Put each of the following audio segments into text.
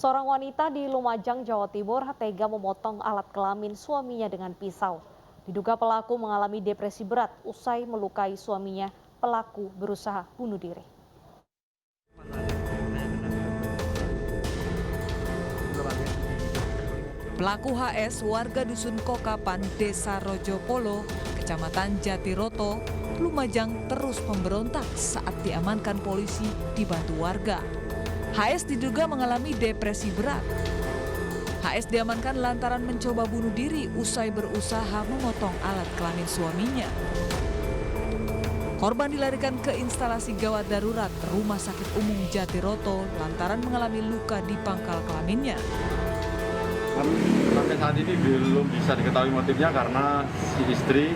Seorang wanita di Lumajang, Jawa Timur tega memotong alat kelamin suaminya dengan pisau. Diduga pelaku mengalami depresi berat usai melukai suaminya. Pelaku berusaha bunuh diri. Pelaku HS warga Dusun Kokapan, Desa Rojopolo, Kecamatan Jatiroto, Lumajang terus memberontak saat diamankan polisi dibantu warga. HS diduga mengalami depresi berat. HS diamankan lantaran mencoba bunuh diri usai berusaha memotong alat kelamin suaminya. Korban dilarikan ke instalasi gawat darurat Rumah Sakit Umum Jatiroto lantaran mengalami luka di pangkal kelaminnya. Sampai saat ini belum bisa diketahui motifnya karena si istri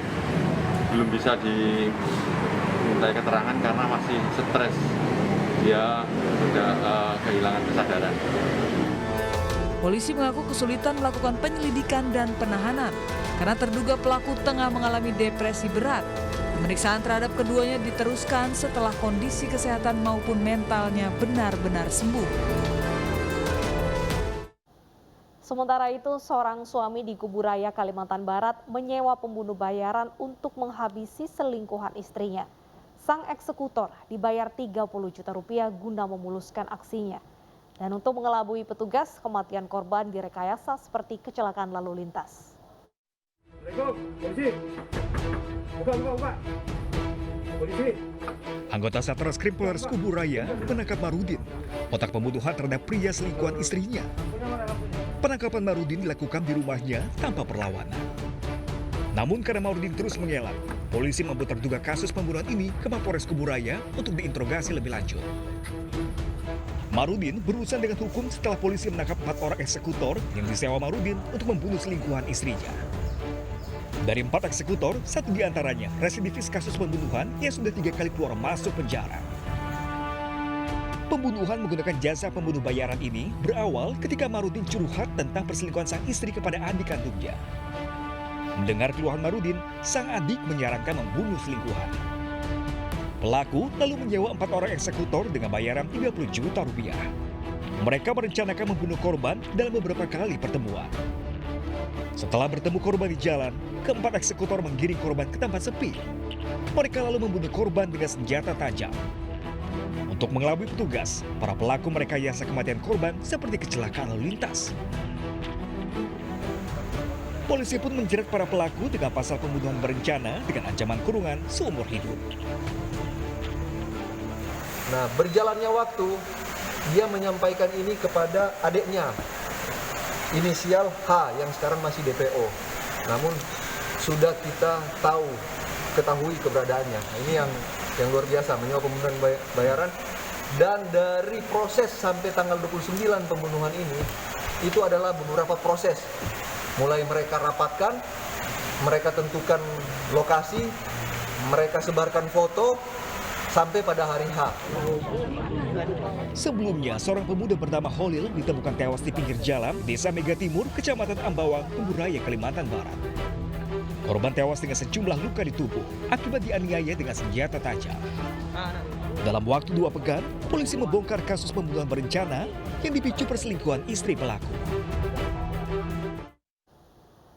belum bisa dimintai keterangan karena masih stres. Dia sudah kehilangan kesadaran. Polisi mengaku kesulitan melakukan penyelidikan dan penahanan karena terduga pelaku tengah mengalami depresi berat. Pemeriksaan terhadap keduanya diteruskan setelah kondisi kesehatan maupun mentalnya benar-benar sembuh. Sementara itu, seorang suami di Kuburaya, Kalimantan Barat menyewa pembunuh bayaran untuk menghabisi selingkuhan istrinya. Sang eksekutor dibayar 30 juta rupiah guna memuluskan aksinya. Dan untuk mengelabui petugas, kematian korban direkayasa seperti kecelakaan lalu lintas. Polisi. Buka. Polisi. Anggota Satreskrim Polres Kuburaya menangkap Marudin, otak pembunuhan terhadap pria selingkuhan istrinya. Penangkapan Marudin dilakukan di rumahnya tanpa perlawanan. Namun karena Marudin terus mengelak, polisi membawa terduga kasus pembunuhan ini ke Mapolres Kuburaya untuk diinterogasi lebih lanjut. Marudin berurusan dengan hukum setelah polisi menangkap 4 orang eksekutor yang disewa Marudin untuk membunuh selingkuhan istrinya. Dari 4 eksekutor, 1 diantaranya residivis kasus pembunuhan yang sudah 3 kali keluar masuk penjara. Pembunuhan menggunakan jasa pembunuh bayaran ini berawal ketika Marudin curhat tentang perselingkuhan sang istri kepada adik kandungnya. Mendengar keluhan Marudin, sang adik menyarankan membunuh selingkuhan. Pelaku lalu menyewa 4 orang eksekutor dengan bayaran 30 juta rupiah. Mereka merencanakan membunuh korban dalam beberapa kali pertemuan. Setelah bertemu korban di jalan, keempat eksekutor menggiring korban ke tempat sepi. Mereka lalu membunuh korban dengan senjata tajam. Untuk mengelabui petugas, para pelaku merekayasa kematian korban seperti kecelakaan lalu lintas. Polisi pun menjerat para pelaku dengan pasal pembunuhan berencana dengan ancaman kurungan seumur hidup. Nah, berjalannya waktu, dia menyampaikan ini kepada adiknya, inisial H yang sekarang masih DPO. Namun sudah kita ketahui keberadaannya. Nah, ini yang luar biasa, menyewa pembunuhan bayaran. Dan dari proses sampai tanggal 29 pembunuhan ini, itu adalah beberapa proses. Mulai mereka rapatkan, mereka tentukan lokasi, mereka sebarkan foto, sampai pada hari H. Sebelumnya, seorang pemuda bernama Holil ditemukan tewas di pinggir jalan Desa Mega Timur, Kecamatan Ambawang, Kuburaya, Kalimantan Barat. Korban tewas dengan sejumlah luka di tubuh akibat dianiaya dengan senjata tajam. Dalam waktu 2 pekan, polisi membongkar kasus pembunuhan berencana yang dipicu perselingkuhan istri pelaku.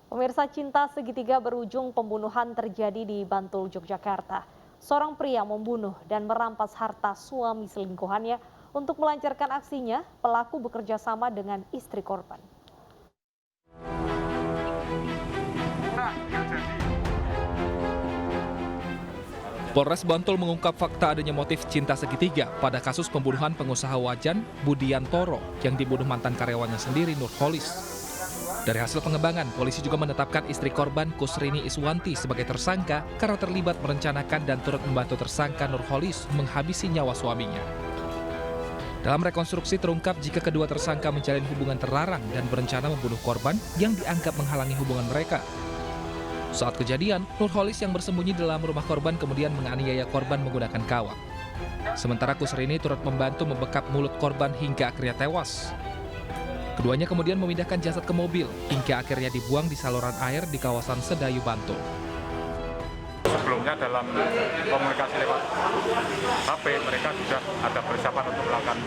Pemirsa, cinta segitiga berujung pembunuhan terjadi di Bantul, Yogyakarta. Seorang pria membunuh dan merampas harta suami selingkuhannya. Untuk melancarkan aksinya, pelaku bekerja sama dengan istri korban. Polres Bantul mengungkap fakta adanya motif cinta segitiga pada kasus pembunuhan pengusaha wajan Budiantoro yang dibunuh mantan karyawannya sendiri, Nurholis. Dari hasil pengembangan, polisi juga menetapkan istri korban Kusrini Iswanti sebagai tersangka karena terlibat merencanakan dan turut membantu tersangka Nurholis menghabisi nyawa suaminya. Dalam rekonstruksi terungkap jika kedua tersangka menjalin hubungan terlarang dan berencana membunuh korban yang dianggap menghalangi hubungan mereka. Saat kejadian, Nurholis yang bersembunyi dalam rumah korban kemudian menganiaya korban menggunakan kawat. Sementara Kusrini turut membantu membekap mulut korban hingga akhirnya tewas. Keduanya kemudian memindahkan jasad ke mobil hingga akhirnya dibuang di saluran air di kawasan Sedayu, Bantul. Sebelumnya dalam komunikasi lewat HP, mereka sudah ada persiapan untuk melakukan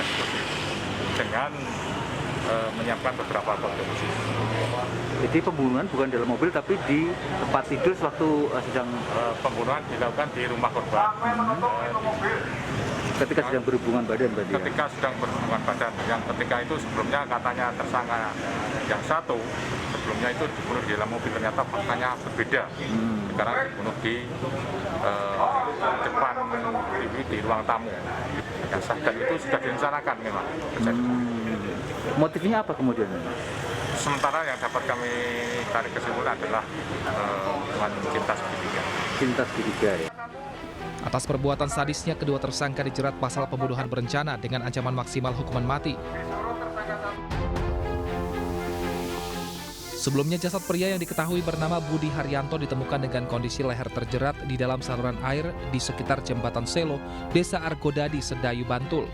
eksekusi. dengan menyiapkan beberapa kontribusi. Jadi pembunuhan bukan dalam mobil tapi di tempat tidur sewaktu sedang Pembunuhan dilakukan di rumah korban. ketika sedang berhubungan badan berarti ya? Ketika sedang berhubungan badan, yang ketika itu sebelumnya katanya tersangka yang satu sebelumnya itu dibunuh di dalam mobil, ternyata faktanya berbeda. Sekarang dibunuh di depan di ruang tamu. Yang dan itu sudah direncanakan memang. Motifnya apa kemudian? Sementara yang dapat kami tarik kesimpulan adalah hubungan cinta segitiga. Cinta segitiga ya. Atas perbuatan sadisnya, kedua tersangka dijerat pasal pembunuhan berencana dengan ancaman maksimal hukuman mati. Sebelumnya, jasad pria yang diketahui bernama Budi Haryanto ditemukan dengan kondisi leher terjerat di dalam saluran air di sekitar Jembatan Selo, Desa Argodadi, Sedayu, Bantul.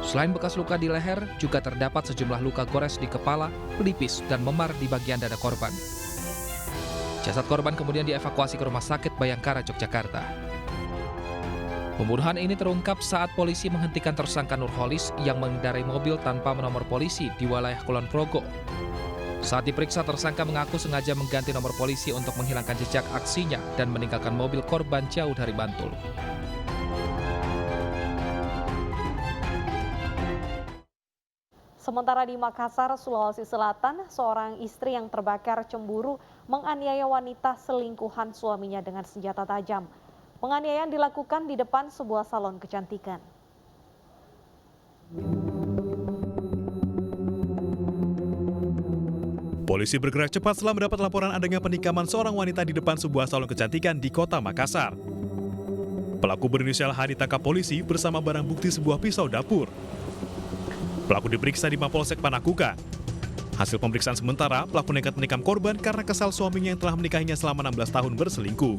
Selain bekas luka di leher, juga terdapat sejumlah luka gores di kepala, pelipis, dan memar di bagian dada korban. Jasad korban kemudian dievakuasi ke Rumah Sakit Bayangkara, Yogyakarta. Pembunuhan ini terungkap saat polisi menghentikan tersangka Nurholis yang mengendarai mobil tanpa nomor polisi di wilayah Kulon Progo. Saat diperiksa, tersangka mengaku sengaja mengganti nomor polisi untuk menghilangkan jejak aksinya dan meninggalkan mobil korban jauh dari Bantul. Sementara di Makassar, Sulawesi Selatan, seorang istri yang terbakar cemburu menganiaya wanita selingkuhan suaminya dengan senjata tajam. Penganiayaan dilakukan di depan sebuah salon kecantikan. Polisi bergerak cepat setelah mendapat laporan adanya penikaman seorang wanita di depan sebuah salon kecantikan di kota Makassar. Pelaku berinisial H ditangkap polisi bersama barang bukti sebuah pisau dapur. Pelaku diperiksa di Mapolsek Panakukang. Hasil pemeriksaan sementara, pelaku nekat menikam korban karena kesal suaminya yang telah menikahinya selama 16 tahun berselingkuh.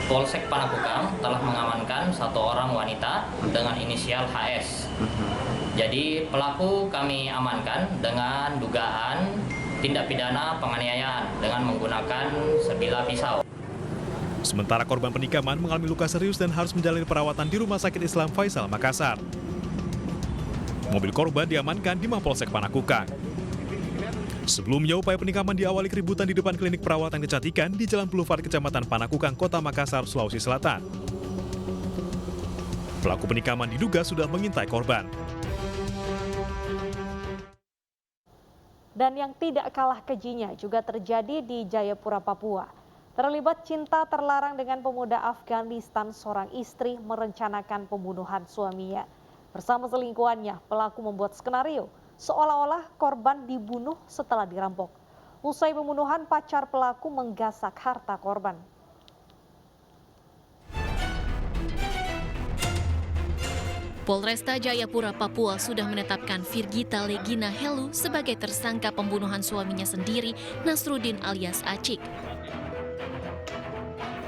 Polsek Panakukang telah mengamankan satu orang wanita dengan inisial HS. Jadi pelaku kami amankan dengan dugaan tindak pidana penganiayaan dengan menggunakan sebilah pisau. Sementara korban penikaman mengalami luka serius dan harus menjalani perawatan di Rumah Sakit Islam Faisal, Makassar. Mobil korban diamankan di Mapolsek Panakukang. Sebelumnya, upaya penikaman diawali keributan di depan klinik perawatan kecantikan di Jalan Boulevard Kecamatan Panakukang, Kota Makassar, Sulawesi Selatan. Pelaku penikaman diduga sudah mengintai korban. Dan yang tidak kalah kejinya juga terjadi di Jayapura, Papua. Terlibat cinta terlarang dengan pemuda Afghanistan, seorang istri merencanakan pembunuhan suaminya. Bersama selingkuhannya, pelaku membuat skenario seolah-olah korban dibunuh setelah dirampok. Usai pembunuhan, pacar pelaku menggasak harta korban. Polresta Jayapura, Papua sudah menetapkan Virgita Legina Helu sebagai tersangka pembunuhan suaminya sendiri, Nasruddin alias Acik.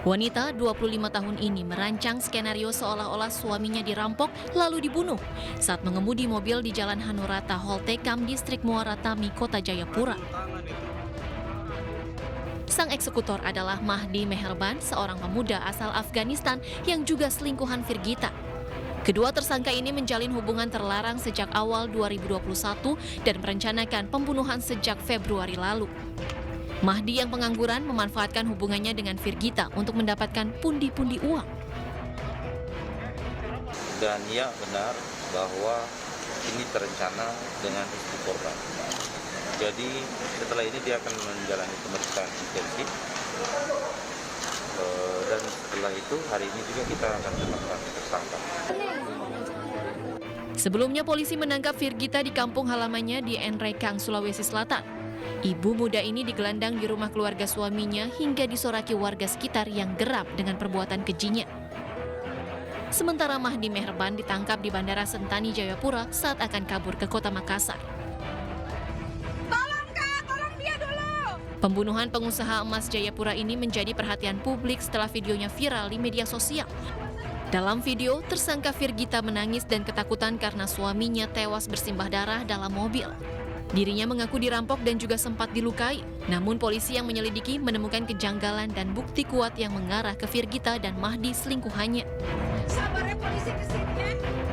Wanita 25 tahun ini merancang skenario seolah-olah suaminya dirampok lalu dibunuh saat mengemudi mobil di Jalan Hanurata Holtekam, Distrik Muara Tami, Kota Jayapura. Sang eksekutor adalah Mahdi Meherban, seorang pemuda asal Afghanistan yang juga selingkuhan Virgita. Kedua tersangka ini menjalin hubungan terlarang sejak awal 2021 dan merencanakan pembunuhan sejak Februari lalu. Mahdi yang pengangguran memanfaatkan hubungannya dengan Virgita untuk mendapatkan pundi-pundi uang. Dan ya benar bahwa ini terencana dengan istri korban. Jadi setelah ini dia akan menjalani pemeriksaan intensif. Dan setelah itu hari ini juga kita akan menetapkan tersangka. Sebelumnya polisi menangkap Virgita di kampung halamannya di Enrekang, Sulawesi Selatan. Ibu muda ini digelandang di rumah keluarga suaminya hingga disoraki warga sekitar yang geram dengan perbuatan kejinya. Sementara Mahdi Meherban ditangkap di Bandara Sentani, Jayapura saat akan kabur ke Kota Makassar. Tolong dia dulu! Pembunuhan pengusaha emas Jayapura ini menjadi perhatian publik setelah videonya viral di media sosial. Dalam video, tersangka Virgita menangis dan ketakutan karena suaminya tewas bersimbah darah dalam mobil. Dirinya mengaku dirampok dan juga sempat dilukai. Namun polisi yang menyelidiki menemukan kejanggalan dan bukti kuat yang mengarah ke Virgita dan Mahdi selingkuhannya. Sabarnya polisi kesini.